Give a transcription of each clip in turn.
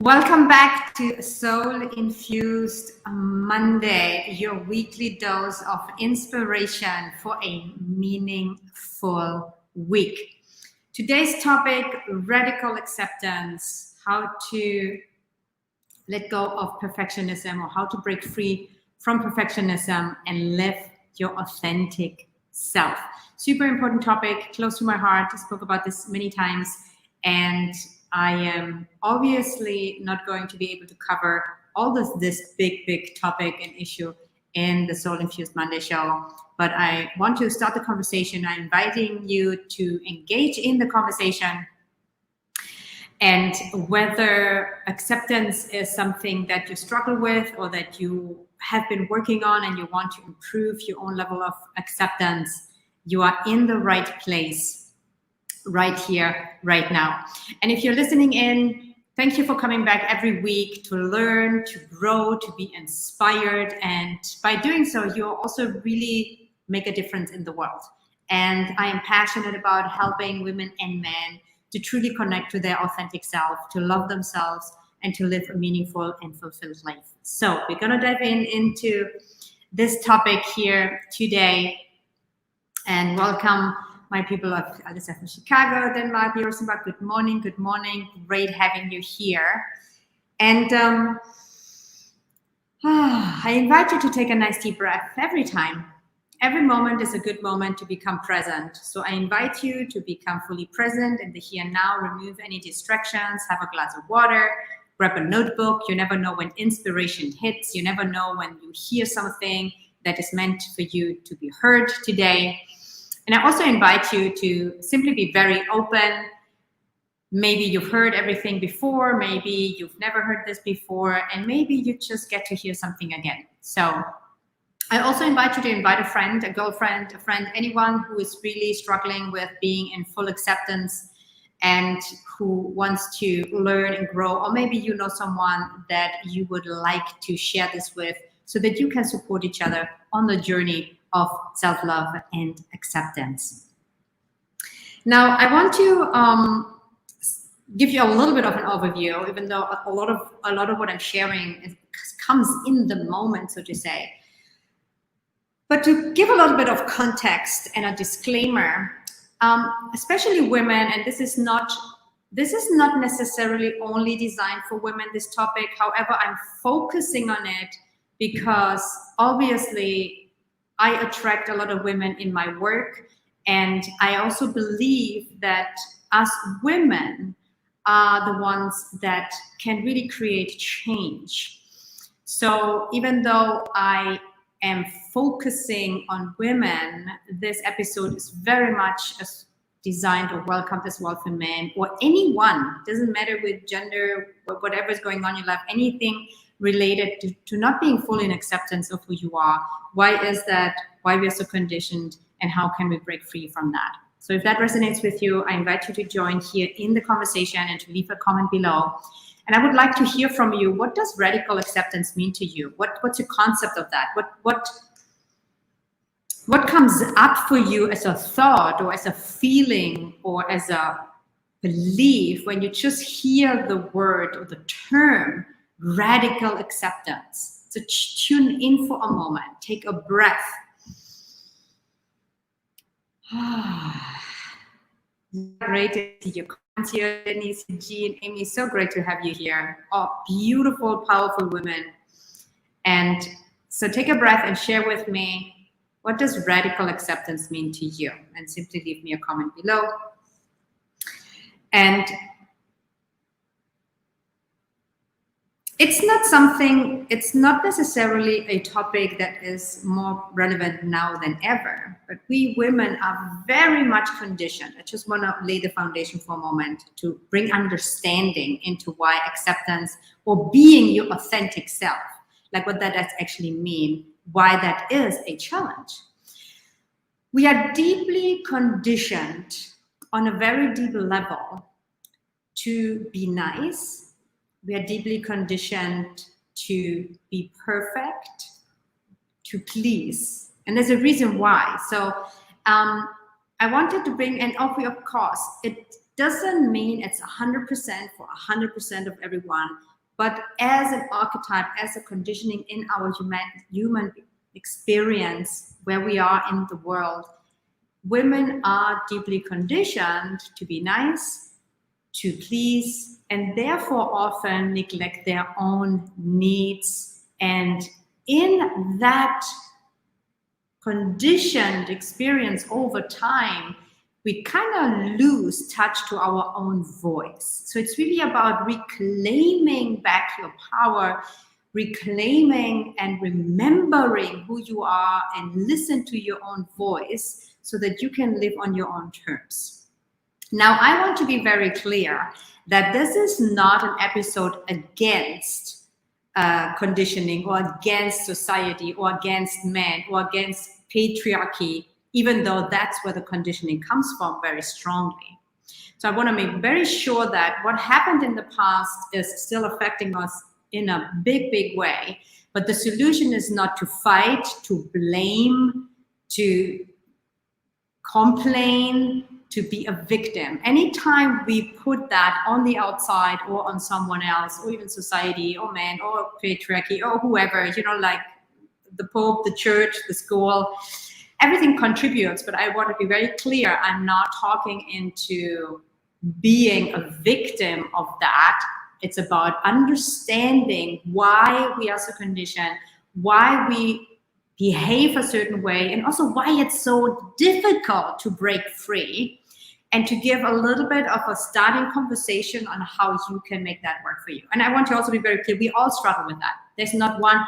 Welcome back to Soul Infused Monday, your weekly dose of inspiration for a meaningful week. Today's topic, radical acceptance, how to let go of perfectionism or how to break free from perfectionism and live your authentic self. Super important topic, close to my heart. I spoke about this many times, and I am obviously not going to be able to cover all this big topic and issue in the Soul Infused Monday show, but I want to start the conversation. I'm inviting you to engage in the conversation, and whether acceptance is something that you struggle with or that you have been working on and you want to improve your own level of acceptance, you are in the right place right here, right now. And if you're listening in, thank you for coming back every week to learn, to grow, to be inspired. And by doing so, you'll also really make a difference in the world. And I am passionate about helping women and men to truly connect to their authentic self, to love themselves, and to live a meaningful and fulfilled life. So we're going to dive into this topic here today. And welcome my people of Alicia from Chicago, Denmark, Rosenbach. Good morning, good morning. Great having you here. And I invite you to take a nice deep breath every time. Every moment is a good moment to become present. So I invite you to become fully present in the here and now, remove any distractions, have a glass of water, grab a notebook. You never know when inspiration hits. You never know when you hear something that is meant for you to be heard today. And I also invite you to simply be very open. Maybe you've heard everything before, maybe you've never heard this before, and maybe you just get to hear something again. So I also invite you to invite a friend, a girlfriend, a friend, anyone who is really struggling with being in full acceptance and who wants to learn and grow. Or maybe you know someone that you would like to share this with so that you can support each other on the journey of self-love and acceptance. Now, I want to give you a little bit of an overview, even though a lot of what I'm sharing comes in the moment, so to say. But to give a little bit of context and a disclaimer, especially women, and this is not necessarily only designed for women, this topic. However, I'm focusing on it because obviously I attract a lot of women in my work, and I also believe that us women are the ones that can really create change. So even though I am focusing on women, this episode is very much designed or welcomed as well for men or anyone. Doesn't matter with gender, whatever is going on in your life, anything related to not being fully in acceptance of who you are. Why is that? Why we are so conditioned, and how can we break free from that? So if that resonates with you, I invite you to join here in the conversation and to leave a comment below. And I would like to hear from you. What does radical acceptance mean to you? What's your concept of that? What comes up for you as a thought or as a feeling or as a belief when you just hear the word or the term radical acceptance? So tune in for a moment. Take a breath. Great to see your comments here, Denise, Jean, Amy. So great to have you here. Oh, beautiful, powerful women. And so take a breath and share with me, what does radical acceptance mean to you? And simply leave me a comment below. And it's not necessarily a topic that is more relevant now than ever, but we women are very much conditioned. I just want to lay the foundation for a moment to bring understanding into why acceptance or being your authentic self, like what that actually mean, why that is a challenge. We are deeply conditioned on a very deep level to be nice. We are deeply conditioned to be perfect, to please. And there's a reason why. So I wanted to bring, and of course, it doesn't mean it's 100% for 100% of everyone, but as an archetype, as a conditioning in our human experience where we are in the world, women are deeply conditioned to be nice, to please, and therefore often neglect their own needs. And in that conditioned experience over time, we kind of lose touch to our own voice. So it's really about reclaiming back your power, reclaiming and remembering who you are, and listen to your own voice so that you can live on your own terms. Now, I want to be very clear that this is not an episode against conditioning or against society or against men or against patriarchy, even though that's where the conditioning comes from very strongly. So I want to make very sure that what happened in the past is still affecting us in a big, big way. But the solution is not to fight, to blame, to complain, to be a victim. Anytime we put that on the outside or on someone else, or even society or man or patriarchy or whoever, like the Pope, the church, the school, everything contributes. But I want to be very clear, I'm not talking into being a victim of that. It's about understanding why we are so conditioned, why we behave a certain way, and also why it's so difficult to break free, and to give a little bit of a starting conversation on how you can make that work for you. And I want to also be very clear, we all struggle with that. There's not one.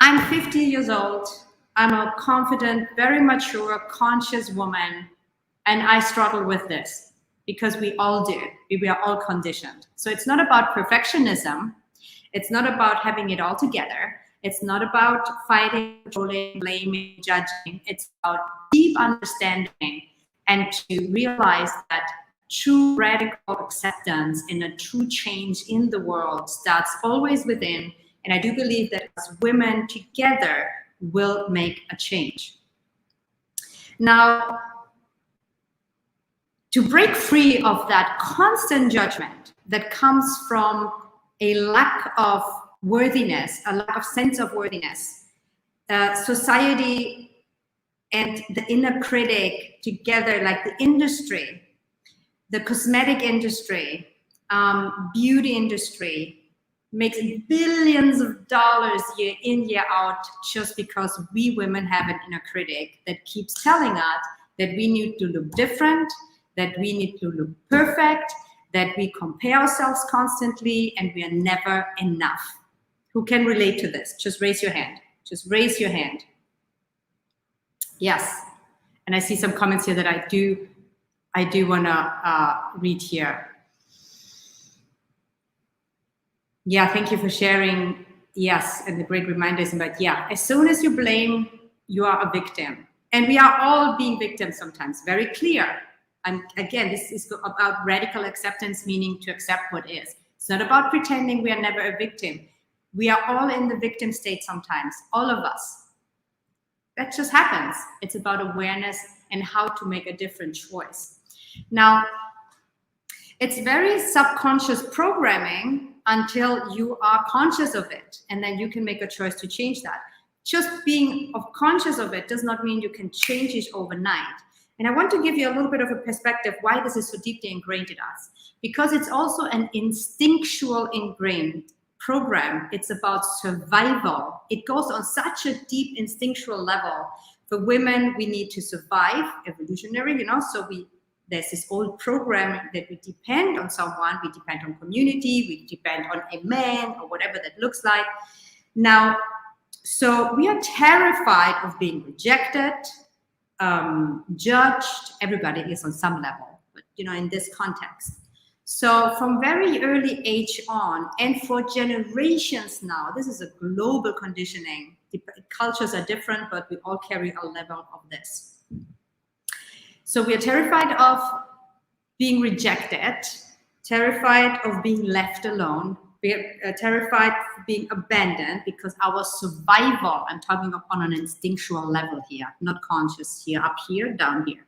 I'm 50 years old. I'm a confident, very mature, conscious woman, and I struggle with this because we all do. We are all conditioned. So it's not about perfectionism. It's not about having it all together. It's not about fighting, controlling, blaming, judging. It's about deep understanding and to realize that true radical acceptance and a true change in the world starts always within. And I do believe that as women together will make a change. Now, to break free of that constant judgment that comes from a lack of worthiness, a lack of sense of worthiness, society and the inner critic together, like the industry, the cosmetic industry, beauty industry, makes billions of dollars year in, year out, just because we women have an inner critic that keeps telling us that we need to look different, that we need to look perfect, that we compare ourselves constantly, and we are never enough. Who can relate to this? Just raise your hand. Just raise your hand. Yes. And I see some comments here that I do want to read here. Yeah, thank you for sharing. Yes, and the great reminders about, as soon as you blame, you are a victim. And we are all being victims sometimes, very clear. And again, this is about radical acceptance, meaning to accept what is. It's not about pretending we are never a victim. We are all in the victim state sometimes, all of us. That just happens. It's about awareness and how to make a different choice. Now, it's very subconscious programming until you are conscious of it, and then you can make a choice to change that. Just being conscious of it does not mean you can change it overnight. And I want to give you a little bit of a perspective why this is so deeply ingrained in us, because it's also an instinctual ingrained program. It's about survival. It goes on such a deep instinctual level. For women, we need to survive, evolutionary, so there's this old programming that we depend on someone, we depend on community, we depend on a man or whatever that looks like. Now, so we are terrified of being rejected, judged. Everybody is on some level, but in this context. So from very early age on, and for generations now, this is a global conditioning. The cultures are different, but we all carry a level of this. So we are terrified of being rejected, terrified of being left alone. We are terrified of being abandoned because our survival, I'm talking on an instinctual level here, not conscious here, up here, down here.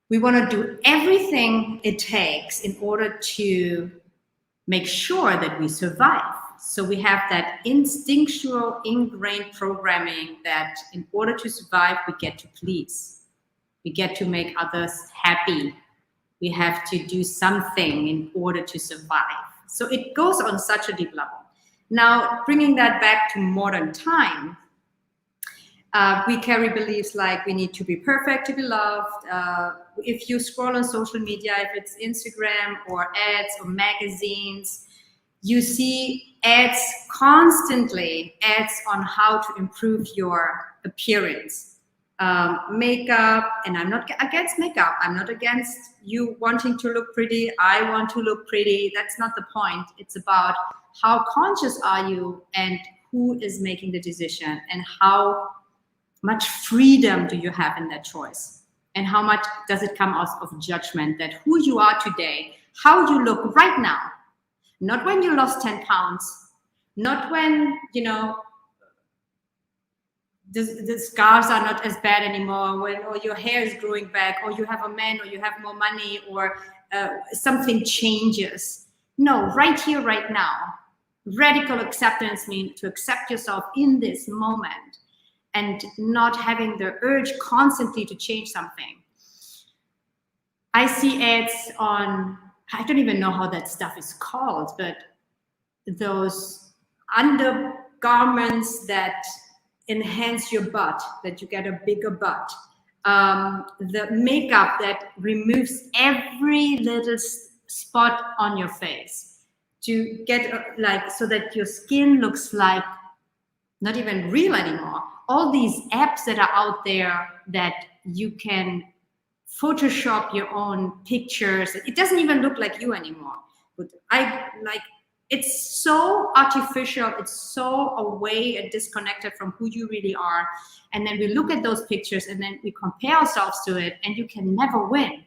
We want to do everything it takes in order to make sure that we survive. So we have that instinctual ingrained programming that in order to survive, we get to please. We get to make others happy. We have to do something in order to survive. So it goes on such a deep level. Now, bringing that back to modern time, we carry beliefs like we need to be perfect to be loved. If you scroll on social media, if it's Instagram or ads or magazines, you see ads constantly, ads on how to improve your appearance. Makeup, and I'm not against makeup. I'm not against you wanting to look pretty. I want to look pretty. That's not the point. It's about how conscious are you and who is making the decision and how much freedom do you have in that choice? And how much does it come out of judgment that who you are today, how you look right now, not when you lost 10 pounds, not when, you know, the scars are not as bad anymore, when or your hair is growing back, or you have a man, or you have more money, or something changes. No, right here, right now. Radical acceptance means to accept yourself in this moment and not having the urge constantly to change something. I see ads on, I don't even know how that stuff is called, but those undergarments that enhance your butt, that you get a bigger butt. The makeup that removes every little spot on your face to get like, so that your skin looks like not even real anymore. All these apps that are out there that you can Photoshop your own pictures. It doesn't even look like you anymore. But it's so artificial. It's so away and disconnected from who you really are. And then we look at those pictures and then we compare ourselves to it, and you can never win.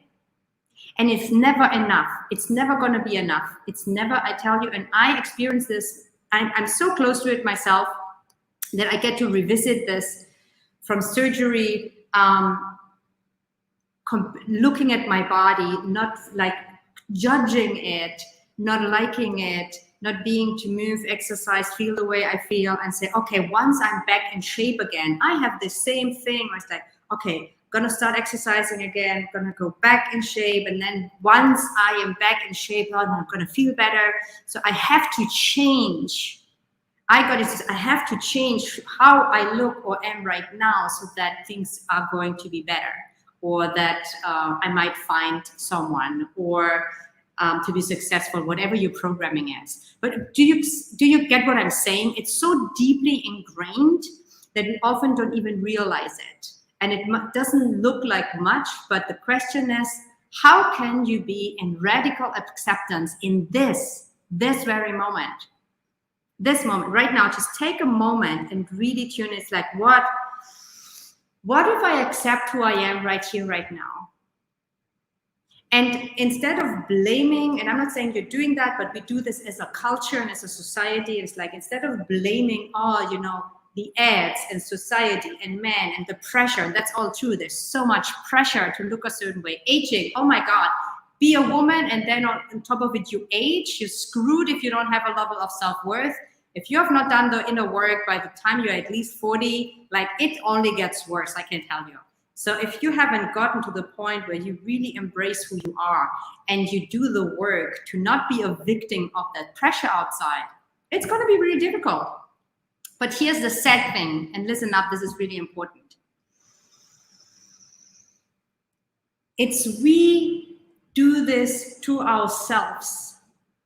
And it's never enough. It's never going to be enough. It's never, I tell you, and I experience this. I'm so close to it myself that I get to revisit this from surgery, looking at my body, not like judging it, not liking it, not being to move, exercise, feel the way I feel, and say, okay, once I'm back in shape again, I have the same thing. I was like, okay, gonna start exercising again, gonna go back in shape, and then once I am back in shape, I'm gonna feel better. So I have to change. I have to change how I look or am right now so that things are going to be better, or that I might find someone, or to be successful, whatever your programming is. But do you get what I'm saying? It's so deeply ingrained that we often don't even realize it. And it doesn't look like much, but the question is, how can you be in radical acceptance in this very moment? This moment right now, just take a moment and really tune in. It's like, what if I accept who I am right here, right now? And instead of blaming, and I'm not saying you're doing that, but we do this as a culture and as a society. It's like, instead of blaming, the ads and society and men and the pressure, and that's all true. There's so much pressure to look a certain way. Aging, oh my God, be a woman, and then on top of it, you age. You're screwed if you don't have a level of self-worth. If you have not done the inner work by the time you're at least 40, like, it only gets worse, I can tell you. So if you haven't gotten to the point where you really embrace who you are and you do the work to not be a victim of that pressure outside, it's going to be really difficult. But here's the sad thing, and listen up, this is really important. It's we do this to ourselves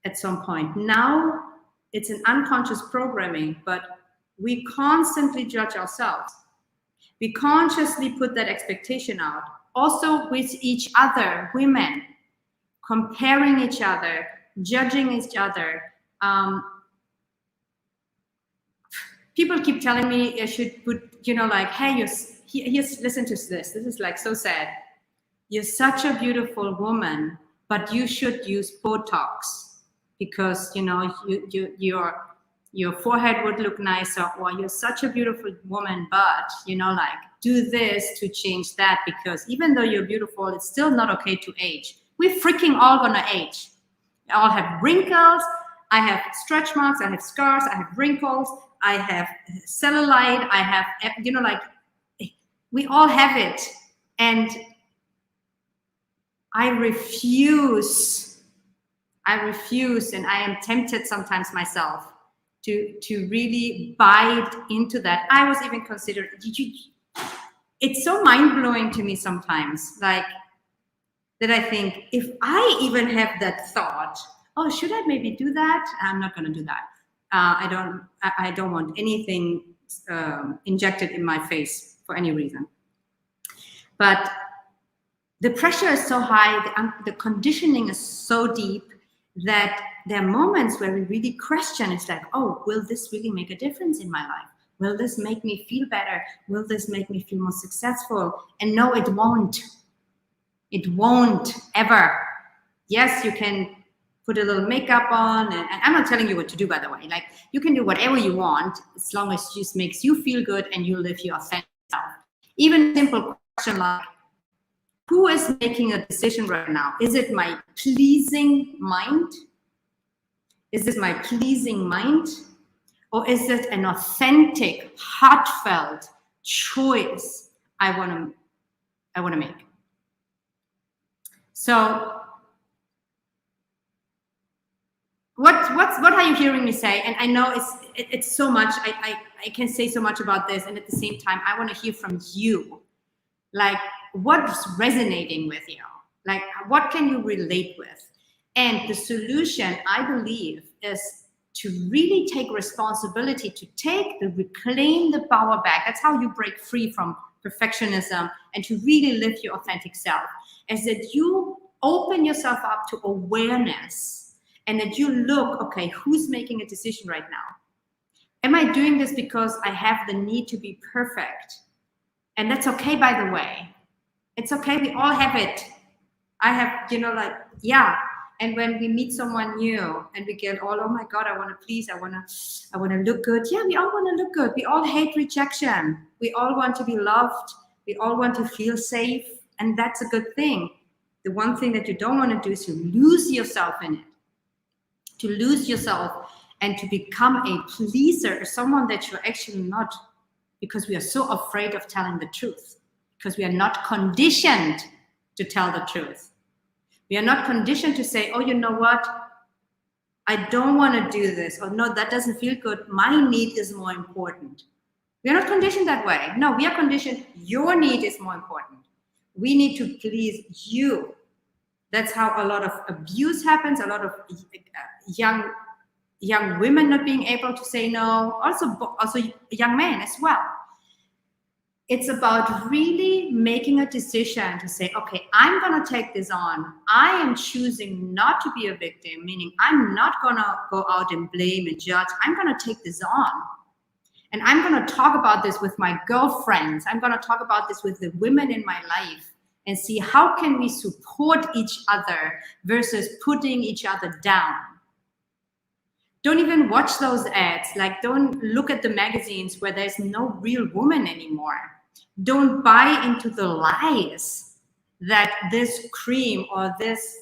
at some point. Now it's an unconscious programming, but we constantly judge ourselves. We consciously put that expectation out. Also with each other, women, comparing each other, judging each other. People keep telling me I should put, hey, listen to this. This is like so sad. You're such a beautiful woman, but you should use Botox because, your forehead would look nicer, or you're such a beautiful woman, but, do this to change that, because even though you're beautiful, it's still not okay to age. We're freaking all gonna age. We all have wrinkles. I have stretch marks, I have scars, I have wrinkles, I have cellulite, I have, like, we all have it. And I refuse, and I am tempted sometimes myself to really bite into that. I was even considered, it's so mind-blowing to me sometimes, like, that I think, if I even have that thought, oh, should I maybe do that? I'm not going to do that. I don't want anything injected in my face for any reason. But the pressure is so high, the conditioning is so deep, that there are moments where we really question. It's like, oh, will this really make a difference in my life? Will this make me feel better? Will this make me feel more successful? And no, it won't. It won't ever. Yes, you can put a little makeup on, and I'm not telling you what to do, by the way. Like, you can do whatever you want as long as it just makes you feel good and you live your authentic self. Even a simple question like, who is making a decision right now? Is it my pleasing mind? Is this my pleasing mind? Or is it an authentic, heartfelt choice I want to make? So what are you hearing me say? And I know it's so much. I can say so much about this, and at the same time, I want to hear from you. Like, what's resonating with you? Like, what can you relate with? And the solution, I believe, is to really take responsibility, to reclaim the power back. That's how you break free from perfectionism and to really live your authentic self. Is that you open yourself up to awareness, and that you look, okay, who's making a decision right now? Am I doing this because I have the need to be perfect? And that's okay, by the way. It's okay, we all have it. I have, yeah. And when we meet someone new and we get all, oh my God, I want to please, I want to look good. Yeah, we all want to look good. We all hate rejection. We all want to be loved. We all want to feel safe. And that's a good thing. The one thing that you don't want to do is to lose yourself in it. To lose yourself and to become a pleaser, someone that you're actually not, because we are so afraid of telling the truth, because we are not conditioned to tell the truth. We are not conditioned to say, oh, you know what? I don't want to do this. Or no, that doesn't feel good. My need is more important. We are not conditioned that way. No, we are conditioned. Your need is more important. We need to please you. That's how a lot of abuse happens. A lot of young women not being able to say no. Also young men as well. It's about really making a decision to say, okay, I'm going to take this on. I am choosing not to be a victim, meaning I'm not going to go out and blame and judge. I'm going to take this on. And I'm going to talk about this with my girlfriends. I'm going to talk about this with the women in my life and see how can we support each other versus putting each other down. Don't even watch those ads. Like, don't look at the magazines where there's no real woman anymore. Don't buy into the lies that this cream or this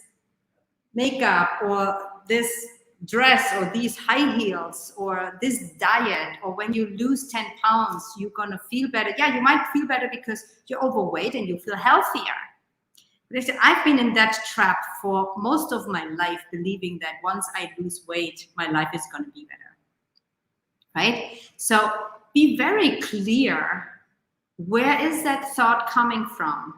makeup or this dress or these high heels or this diet, or when you lose 10 pounds, you're going to feel better. Yeah, you might feel better because you're overweight and you feel healthier. But I've been in that trap for most of my life, believing that once I lose weight, my life is going to be better. Right? So be very clear. Where is that thought coming from?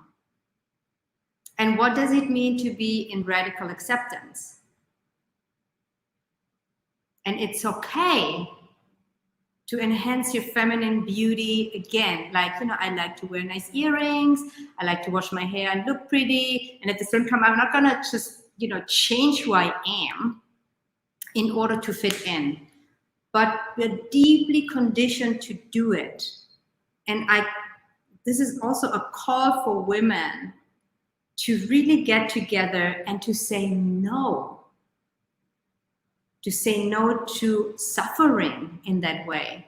And what does it mean to be in radical acceptance? And it's okay to enhance your feminine beauty again. Like, I like to wear nice earrings. I like to wash my hair and look pretty. And at the same time, I'm not gonna just, change who I am in order to fit in. But we're deeply conditioned to do it. And this is also a call for women to really get together and to say no. To say no to suffering in that way,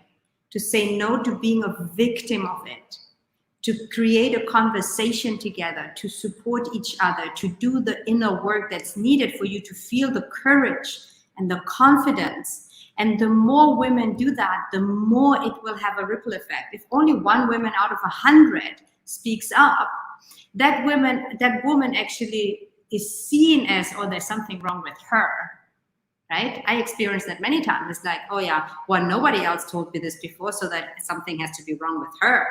to say no to being a victim of it, to create a conversation together, to support each other, to do the inner work that's needed for you to feel the courage and the confidence. And the more women do that, the more it will have a ripple effect. If only one woman out of 100 speaks up, that woman actually is seen as, oh, there's something wrong with her, right? I experienced that many times. It's like, oh yeah, well, nobody else told me this before, so that something has to be wrong with her.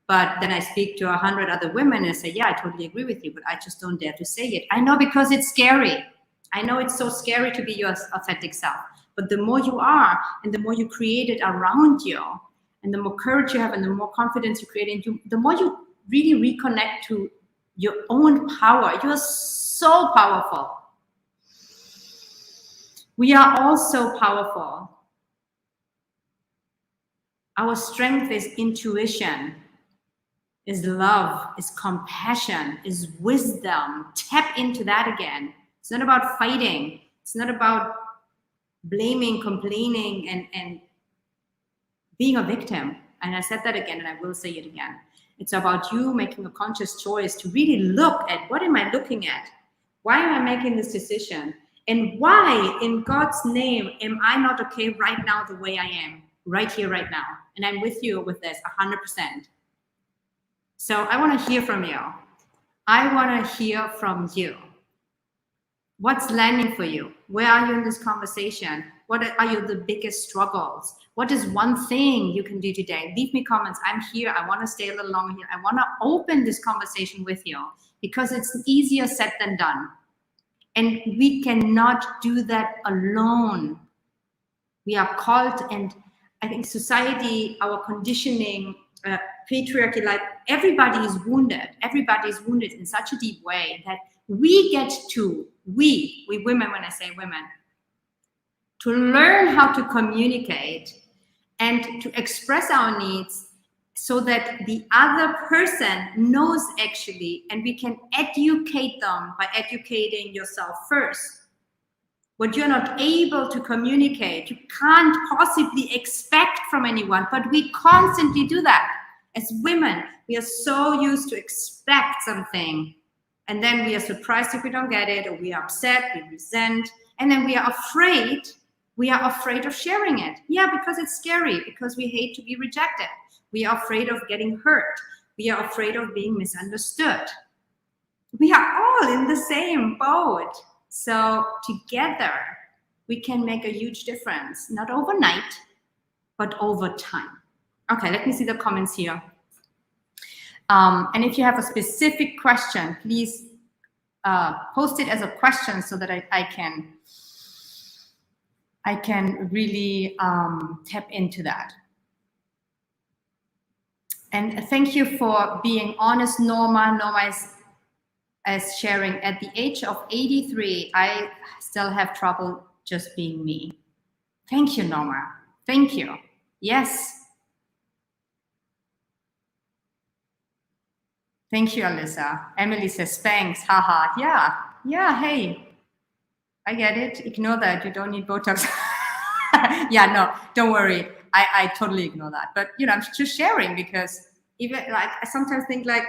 But then I speak to 100 other women and say, yeah, I totally agree with you, but I just don't dare to say it. I know, because it's scary. I know it's so scary to be your authentic self. But the more you are, and the more you create it around you, and the more courage you have, and the more confidence you create, and the more you really reconnect to your own power. You are so powerful. We are all so powerful. Our strength is intuition, is love, is compassion, is wisdom. Tap into that again. It's not about fighting. It's not about blaming, complaining, and being a victim. And I said that again, and I will say it again. It's about you making a conscious choice to really look at, what am I looking at? Why am I making this decision? And why, in God's name, am I not okay right now the way I am, right here, right now? And I'm with you with this 100%. So I want to hear from you. I want to hear from you. What's landing for you? Where are you in this conversation? What are your the biggest struggles? What is one thing you can do today? Leave me comments. I'm here. I want to stay a little longer here. I want to open this conversation with you, because it's easier said than done. And we cannot do that alone. We are called, and I think society, our conditioning, patriarchy, like everybody is wounded. Everybody is wounded in such a deep way that we get to, we women, when I say women, to learn how to communicate and to express our needs so that the other person knows actually, and we can educate them by educating yourself first. What you're not able to communicate, you can't possibly expect from anyone, but we constantly do that. As women, we are so used to expect something, and then we are surprised if we don't get it, or we are upset, we resent, and then we are afraid. We are afraid of sharing it. Yeah, because it's scary, because we hate to be rejected. We are afraid of getting hurt. We are afraid of being misunderstood. We are all in the same boat. So together, we can make a huge difference, not overnight, but over time. Okay, let me see the comments here. And if you have a specific question, please post it as a question so that I can really tap into that. And thank you for being honest, Norma. Norma is sharing, at the age of 83, I still have trouble just being me. Thank you, Norma. Thank you. Yes. Thank you, Alyssa. Emily says, thanks, haha. Yeah, hey, I get it. Ignore that. You don't need Botox. Yeah, no, don't worry. I totally ignore that. But, you know, I'm just sharing, because even like I sometimes think like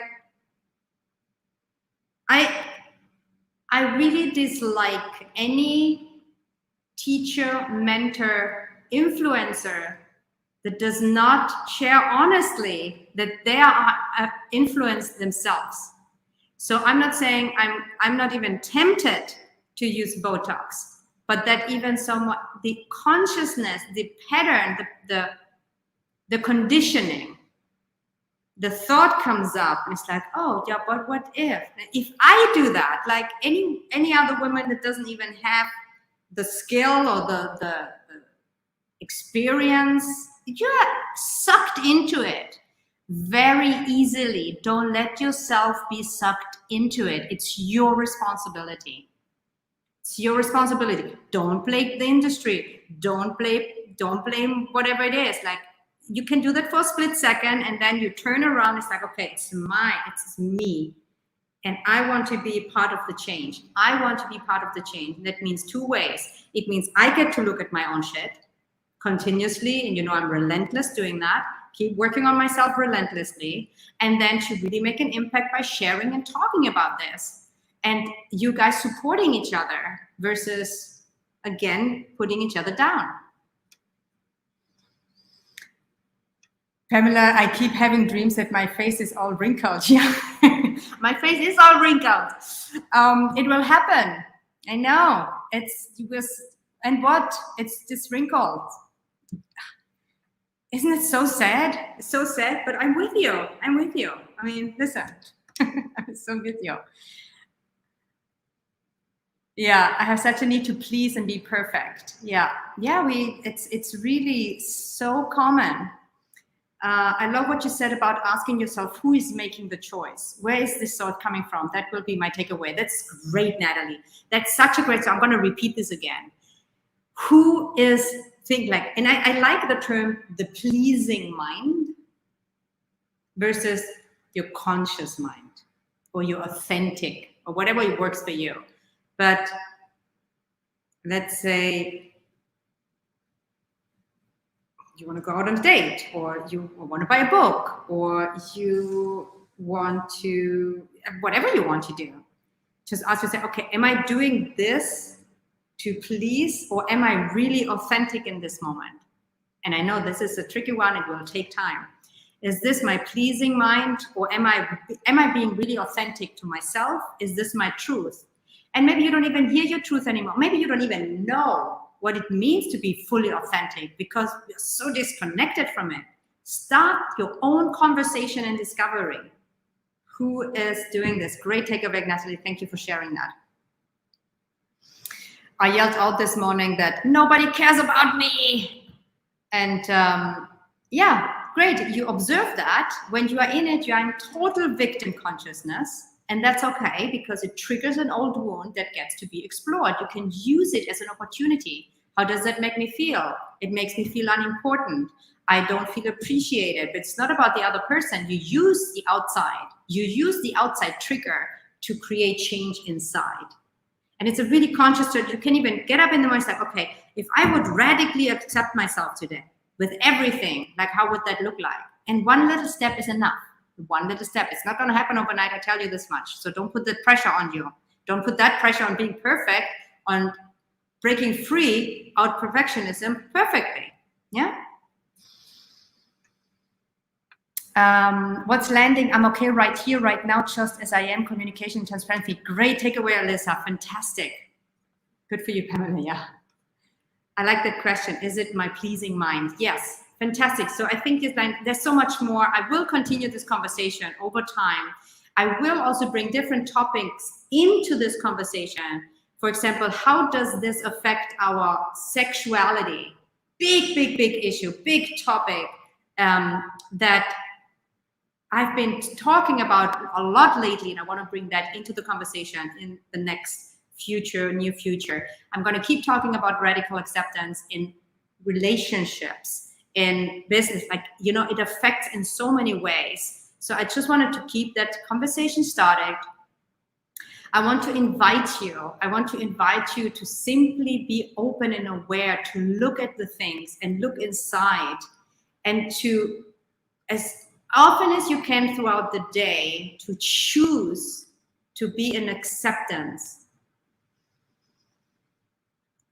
I really dislike any teacher, mentor, influencer that does not share honestly that they are influenced themselves. So I'm not saying I'm not even tempted to use Botox, but that even somewhat the consciousness, the pattern, the conditioning, the thought comes up, and it's like, oh yeah, but what if I do that, like any other woman that doesn't even have the skill or the experience, you're sucked into it very easily. Don't let yourself be sucked into it. It's your responsibility. It's your responsibility. Don't blame the industry. Don't blame whatever it is. Like, you can do that for a split second, and then you turn around. It's like, okay, it's me. And I want to be part of the change. I want to be part of the change. That means two ways. It means I get to look at my own shit continuously. And, you know, I'm relentless doing that. Keep working on myself relentlessly. And then to really make an impact by sharing and talking about this. And you guys supporting each other versus again, putting each other down. Pamela, I keep having dreams that my face is all wrinkled. Yeah, my face is all wrinkled. It will happen. I know. And what? It's just wrinkled. Isn't it so sad? It's so sad, but I'm with you. I'm with you. I mean, listen, I'm so with you. Yeah, I have such a need to please and be perfect. Yeah, it's really so common. I love what you said about asking yourself, who is making the choice? Where is this thought coming from? That will be my takeaway. That's great, Natalie. That's such a great, so I'm going to repeat this again. Who is and I like the term, the pleasing mind versus your conscious mind or your authentic or whatever works for you. But let's say you want to go out on a date, or you want to buy a book, or you want to, whatever you want to do, just ask yourself, okay, am I doing this to please, or am I really authentic in this moment? And I know this is a tricky one, it will take time. Is this my pleasing mind, or am I being really authentic to myself? Is this my truth? And maybe you don't even hear your truth anymore. Maybe you don't even know what it means to be fully authentic because you're so disconnected from it. Start your own conversation and discovery. Who is doing this? Great takeaway, Natalie. Thank you for sharing that. I yelled out this morning that nobody cares about me. And yeah, great. You observe that. When you are in it, you are in total victim consciousness. And that's okay, because it triggers an old wound that gets to be explored. You can use it as an opportunity. How does that make me feel? It makes me feel unimportant. I don't feel appreciated. But it's not about the other person. You use the outside. You use the outside trigger to create change inside. And it's a really conscious thought. You can even get up in the morning and say, okay, if I would radically accept myself today with everything, like how would that look like? And one little step is enough. One little step. It's not going to happen overnight, I tell you this much. So don't put that pressure on you. Don't put that pressure on being perfect, on breaking free out perfectionism perfectly. Yeah. What's landing? I'm okay right here, right now, just as I am. Communication, transparency. Great takeaway, Alyssa. Fantastic. Good for you, Pamela. Yeah. I like that question. Is it my pleasing mind? Yes. Fantastic. So I think there's so much more. I will continue this conversation over time. I will also bring different topics into this conversation. For example, how does this affect our sexuality? Big issue, big topic that I've been talking about a lot lately, and I want to bring that into the conversation in the next near future. I'm going to keep talking about radical acceptance in relationships, in business, it affects in so many ways. So I just wanted to keep that conversation started. I want to invite you to simply be open and aware, to look at the things and look inside, and to, as often as you can throughout the day, to choose to be in acceptance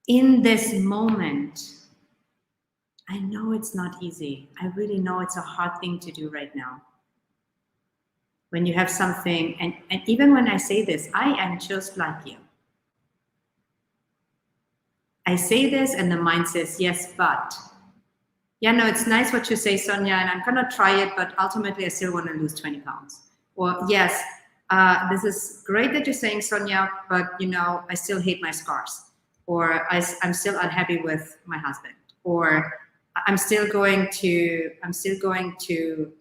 in this moment. I know it's not easy. I really know it's a hard thing to do right now. When you have something, and even when I say this, I am just like you. I say this and the mind says, yes, but. Yeah, no, it's nice what you say, Sonia, and I'm going to try it, but ultimately I still want to lose 20 pounds. Or yes, this is great that you're saying, Sonia, but I still hate my scars. Or I'm still unhappy with my husband. Or I'm still going to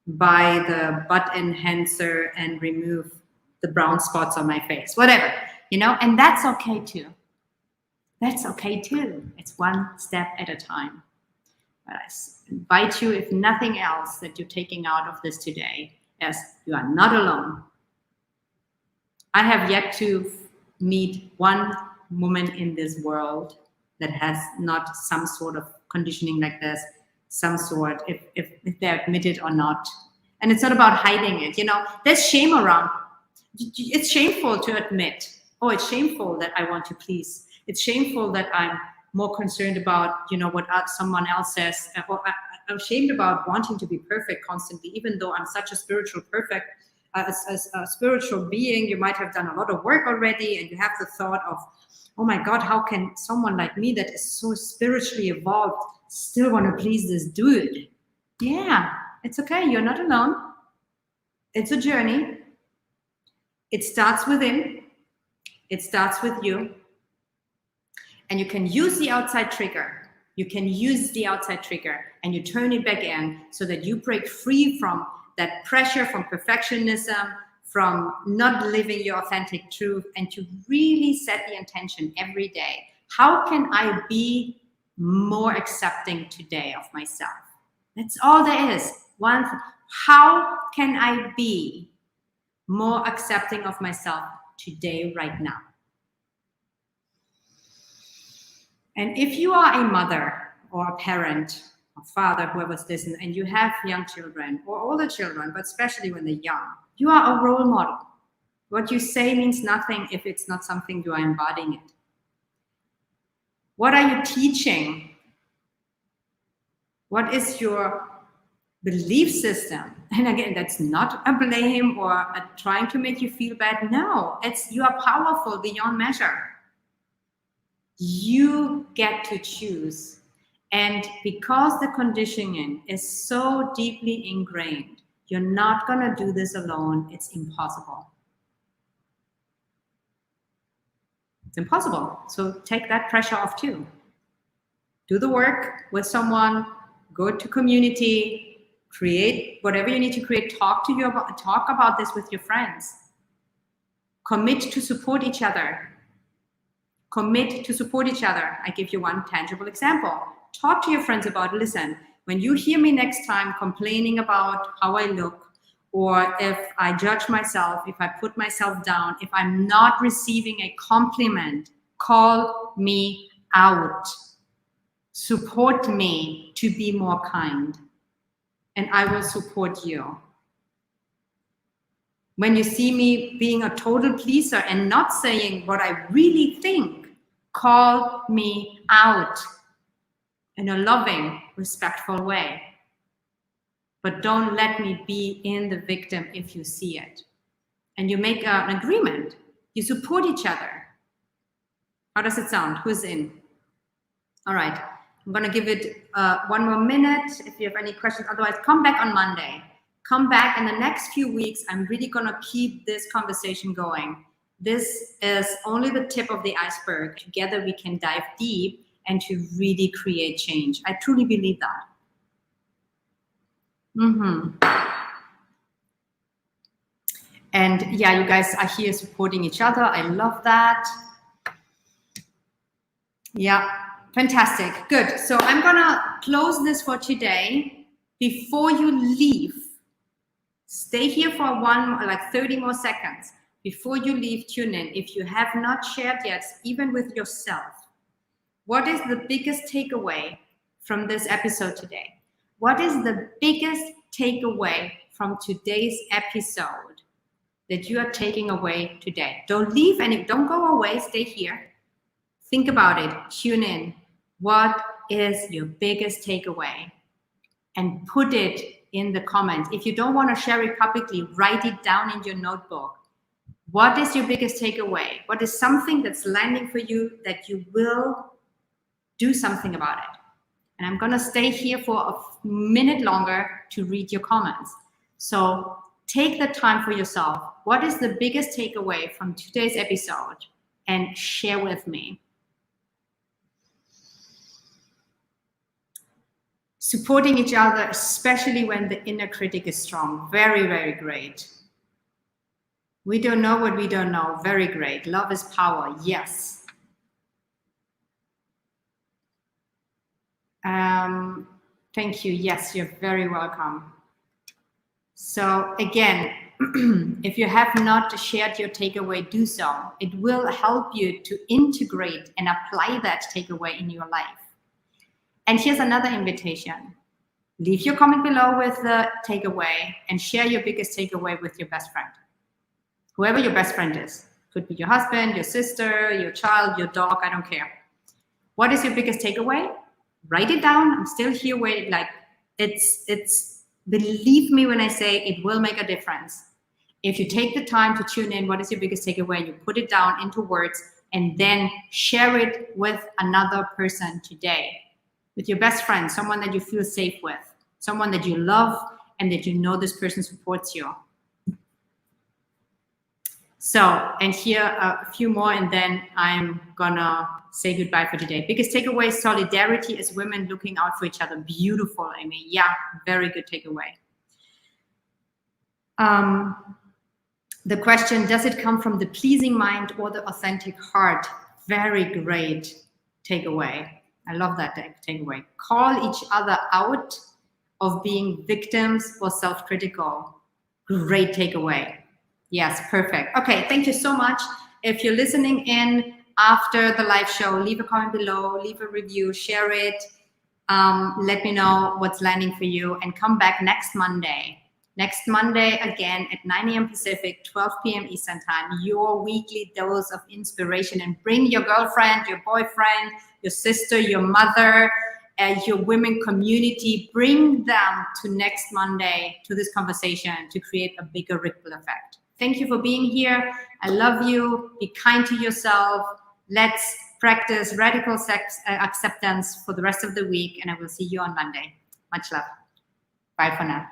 buy the butt enhancer and remove the brown spots on my face, whatever, and that's okay too. That's okay too. It's one step at a time. But I invite you, if nothing else, that you're taking out of this today, as you are not alone. I have yet to meet one woman in this world that has not some sort of conditioning like this, some sort, if they admit it or not. And it's not about hiding it. There's shame around. It's shameful to admit, oh, it's shameful that I want to please. It's shameful that I'm more concerned about, what someone else says, or I'm ashamed about wanting to be perfect constantly, even though I'm such a spiritual spiritual being. You might have done a lot of work already, and you have the thought of, oh my God, how can someone like me that is so spiritually evolved still want to please this dude? Yeah, it's okay. You're not alone. It's a journey. It starts within. It starts with you. And you can use the outside trigger. You can use the outside trigger and you turn it back in so that you break free from that pressure, from perfectionism, from not living your authentic truth, and to really set the intention every day. How can I be more accepting today of myself? That's all there is. How can I be more accepting of myself today, right now? And if you are a mother or a parent, or father, whoever's listening, and you have young children or older children, but especially when they're young, you are a role model. What you say means nothing if it's not something you are embodying it. What are you teaching? What is your belief system? And again, that's not a blame or trying to make you feel bad. No, you are powerful beyond measure. You get to choose. And because the conditioning is so deeply ingrained, you're not going to do this alone. It's impossible. It's impossible. So take that pressure off too. Do the work with someone, go to community, create whatever you need to create, talk about this with your friends. Commit to support each other. Commit to support each other. I give you one tangible example. Talk to your friends about, listen, when you hear me next time complaining about how I look, or if I judge myself, if I put myself down, if I'm not receiving a compliment, call me out. Support me to be more kind, and I will support you. When you see me being a total pleaser and not saying what I really think, call me out in a loving, respectful way. But don't let me be in the victim if you see it. And you make an agreement. You support each other. How does it sound? Who's in? All right. I'm going to give it one more minute if you have any questions. Otherwise, come back on Monday. Come back in the next few weeks. I'm really going to keep this conversation going. This is only the tip of the iceberg. Together, we can dive deep and to really create change. I truly believe that. And yeah, you guys are here supporting each other. I love that. Yeah, fantastic. Good. So I'm gonna close this for today. Before you leave, stay here for 30 more seconds. Before you leave, tune in. If you have not shared yet, even with yourself, what is the biggest takeaway from this episode today? What is the biggest takeaway from today's episode that you are taking away today? Don't leave don't go away, stay here. Think about it, tune in. What is your biggest takeaway? And put it in the comments. If you don't want to share it publicly, write it down in your notebook. What is your biggest takeaway? What is something that's landing for you that you will do something about it? And I'm going to stay here for a minute longer to read your comments. So take the time for yourself. What is the biggest takeaway from today's episode? And share with me. Supporting each other, especially when the inner critic is strong. Very, very great. We don't know what we don't know. Very great. Love is power. Yes. Thank you. Yes, you're very welcome. So again, if you have not shared your takeaway, do so. It will help you to integrate and apply that takeaway in your life. And here's another invitation. Leave your comment below with the takeaway and share your biggest takeaway with your best friend. Whoever your best friend is. Could be your husband, your sister, your child, your dog, I don't care. What is your biggest takeaway? Write it down. I'm still here waiting. Like, it's believe me when I say it will make a difference. If you take the time to tune in, what is your biggest takeaway? You put it down into words and then share it with another person today, with your best friend, someone that you feel safe with, someone that you love and that you know this person supports you. So, and here a few more, and then I'm gonna say goodbye for today. Biggest takeaway, solidarity as women looking out for each other. Beautiful, Amy. Yeah, very good takeaway. The question, does it come from the pleasing mind or the authentic heart? Very great takeaway. I love that takeaway. Call each other out of being victims or self-critical. Great takeaway. Yes, perfect. Okay, thank you so much. If you're listening in after the live show, leave a comment below, leave a review, share it. Let me know what's landing for you, and come back next Monday. Next Monday, again, at 9 a.m. Pacific, 12 p.m. Eastern Time, your weekly dose of inspiration. And bring your girlfriend, your boyfriend, your sister, your mother, your women community. Bring them to next Monday, to this conversation, to create a bigger ripple effect. Thank you for being here. I love you. Be kind to yourself. Let's practice radical acceptance for the rest of the week. And I will see you on Monday. Much love. Bye for now.